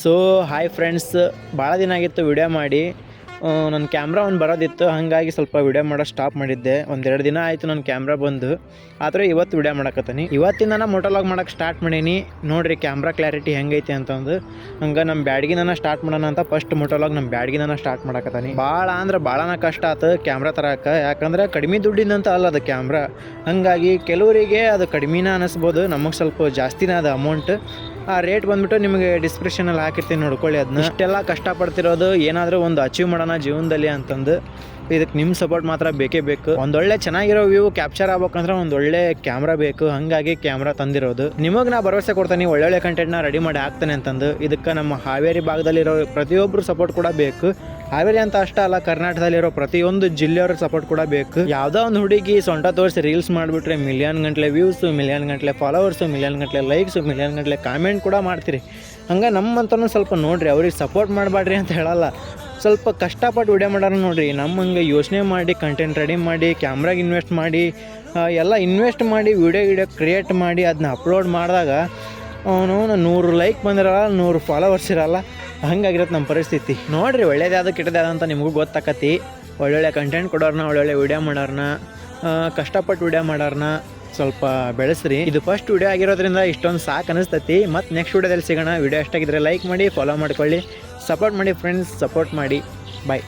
So hi friends, ಭಾಳ ದಿನ ಆಗಿತ್ತು ವಿಡಿಯೋ ಮಾಡಿ. ನನ್ನ ಕ್ಯಾಮ್ರಾ ಒಂದು ಬರೋದಿತ್ತು, ಹಾಗಾಗಿ ಸ್ವಲ್ಪ ವಿಡಿಯೋ ಮಾಡೋದು ಸ್ಟಾಪ್ ಮಾಡಿದ್ದೆ. ಒಂದೆರಡು ದಿನ ಆಯಿತು ನನ್ನ ಕ್ಯಾಮ್ರಾ ಬಂದು. ಆದರೆ ಇವತ್ತು ವಿಡಿಯೋ ಮಾಡಕತ್ತೀನಿ. ಇವತ್ತಿಂದ ನಾನು ಮೋಟೋಲಾಗ್ ಮಾಡೋಕ್ಕೆ ಸ್ಟಾರ್ಟ್ ಮಾಡೀನಿ. ನೋಡಿರಿ ಕ್ಯಾಮ್ರಾ ಕ್ಲಾರಿಟಿ ಹೆಂಗೈತಿ ಅಂತಂದು. ಹಂಗೆ ನಮ್ಮ ಬ್ಯಾಡ್ಗಿನ ಸ್ಟಾರ್ಟ್ ಮಾಡೋಣ ಅಂತ ಫಸ್ಟ್ ಮೋಟೋಲಾಗ್ ನಮ್ಮ ಬ್ಯಾಡ್ಗಿನ ಸ್ಟಾರ್ಟ್ ಮಾಡಕತ್ತೀನಿ. ಭಾಳ ಅಂದ್ರೆ ಭಾಳನ ಕಷ್ಟ ಆಯ್ತು ಕ್ಯಾಮ್ರಾ ತರಕ್ಕೆ. ಯಾಕಂದ್ರೆ ಕಡಿಮೆ ದುಡ್ಡಿಂದಂತ ಅಲ್ಲ ಅದು ಕ್ಯಾಮ್ರಾ. ಹಾಗಾಗಿ ಕೆಲವರಿಗೆ ಅದು ಕಡಿಮೆನ ಅನ್ನಿಸ್ಬೋದು, ನಮಗೆ ಸ್ವಲ್ಪ ಜಾಸ್ತಿನೇ ಅದು ಅಮೌಂಟ್. ಆ ರೇಟ್ ಬಂದುಬಿಟ್ಟು ನಿಮಗೆ ಡಿಸ್ಕ್ರಿಪ್ಷನಲ್ಲಿ ಹಾಕಿರ್ತೀನಿ, ನೋಡ್ಕೊಳ್ಳಿ. ಅದನ್ನ ಇಷ್ಟೆಲ್ಲ ಕಷ್ಟಪಡ್ತಿರೋದು ಏನಾದರೂ ಒಂದು ಅಚೀವ್ ಮಾಡೋಣ ಜೀವನದಲ್ಲಿ ಅಂತಂದು. ಇದಕ್ಕೆ ನಿಮ್ಮ ಸಪೋರ್ಟ್ ಮಾತ್ರ ಬೇಕೇ ಬೇಕು. ಒಂದೊಳ್ಳೆ ಚೆನ್ನಾಗಿರೋ ವ್ಯೂ ಕ್ಯಾಪ್ಚರ್ ಆಗ್ಬೇಕಂದ್ರೆ ಒಂದೊಳ್ಳೆ ಕ್ಯಾಮ್ರಾ ಬೇಕು. ಹಾಗಾಗಿ ಕ್ಯಾಮ್ರಾ ತಂದಿರೋದು. ನಿಮಗೆ ನಾ ಭರವಸೆ ಕೊಡ್ತೀನಿ, ಒಳ್ಳೊಳ್ಳೆ ಕಂಟೆಂಟ್ನ ರೆಡಿ ಮಾಡಿ ಹಾಕ್ತಾನೆ ಅಂತಂದು. ಇದಕ್ಕೆ ನಮ್ಮ ಹಾವೇರಿ ಭಾಗದಲ್ಲಿರೋ ಪ್ರತಿಯೊಬ್ಬರು ಸಪೋರ್ಟ್ ಕೂಡ ಬೇಕು. ಹಾವೇರಿ ಅಂತ ಅಷ್ಟೇ ಅಲ್ಲ, ಕರ್ನಾಟಕದಲ್ಲಿರೋ ಪ್ರತಿಯೊಂದು ಜಿಲ್ಲೆಯವ್ರ ಸಪೋರ್ಟ್ ಕೂಡ ಬೇಕು. ಯಾವುದೋ ಒಂದು ಹುಡುಗಿ ಸೊಂಟ ತೋರಿಸಿ ರೀಲ್ಸ್ ಮಾಡಿಬಿಟ್ರೆ ಮಿಲಿಯನ್ ಗಂಟಲೆ ವ್ಯೂಸು, ಮಿಲಿಯನ್ ಗಂಟಲೆ ಫಾಲೋವರ್ಸು, ಮಿಲಿಯನ್ ಗಂಟಲೆ ಲೈಕ್ಸು, ಮಿಲಿಯನ್ ಗಂಟಲೆ ಕಾಮೆಂಟ್ ಕೂಡ ಮಾಡ್ತೀರಿ. ಹಂಗೆ ನಮ್ಮಂತನೂ ಸ್ವಲ್ಪ ನೋಡಿರಿ, ಅವ್ರಿಗೆ ಸಪೋರ್ಟ್ ಮಾಡಬೇಡ್ರಿ ಅಂತ ಹೇಳಲ್ಲ. ಸ್ವಲ್ಪ ಕಷ್ಟಪಟ್ಟು ವಿಡಿಯೋ ಮಾಡೋರು ನೋಡಿರಿ. ನಮ್ಮಂಗೆ ಯೋಚನೆ ಮಾಡಿ ಕಂಟೆಂಟ್ ರೆಡಿ ಮಾಡಿ ಕ್ಯಾಮ್ರಾಗೆ ಇನ್ವೆಸ್ಟ್ ಮಾಡಿ ಎಲ್ಲ ಇನ್ವೆಸ್ಟ್ ಮಾಡಿ ವಿಡಿಯೋ ಕ್ರಿಯೇಟ್ ಮಾಡಿ ಅದನ್ನ ಅಪ್ಲೋಡ್ ಮಾಡಿದಾಗ ಅವನು 100 ಲೈಕ್ ಬಂದಿರಲ್ಲ, 100 ಫಾಲೋವರ್ಸ್ ಇರಲ್ಲ. ಹಂಗಾಗಿರುತ್ತೆ ನಮ್ಮ ಪರಿಸ್ಥಿತಿ. ನೋಡಿರಿ, ಒಳ್ಳೇದು ಯಾವುದು ಕೆಟ್ಟದ್ದು ಯಾವುದು ಅಂತ ನಿಮಗೂ ಗೊತ್ತಾಕತಿ. ಒಳ್ಳೊಳ್ಳೆ ಕಂಟೆಂಟ್ ಕೊಡೋರನ್ನ, ಒಳ್ಳೊಳ್ಳೆ ವಿಡಿಯೋ ಮಾಡೋರನ್ನ, ಕಷ್ಟಪಟ್ಟು ವಿಡಿಯೋ ಮಾಡೋರನ್ನ ಸ್ವಲ್ಪ ಬೆಳೆಸ್ರಿ. ಇದು ಫಸ್ಟ್ ವಿಡಿಯೋ ಆಗಿರೋದ್ರಿಂದ ಇಷ್ಟೊಂದು ಸಾಕು ಅನಿಸ್ತೈತಿ. ಮತ್ತು ನೆಕ್ಸ್ಟ್ ವಿಡಿಯೋದಲ್ಲಿ ಸಿಗೋಣ. ವಿಡಿಯೋ ಎಷ್ಟಾಗಿದ್ರೆ ಲೈಕ್ ಮಾಡಿ, ಫಾಲೋ ಮಾಡ್ಕೊಳ್ಳಿ, ಸಪೋರ್ಟ್ ಮಾಡಿ ಫ್ರೆಂಡ್ಸ್, ಸಪೋರ್ಟ್ ಮಾಡಿ. ಬಾಯ್.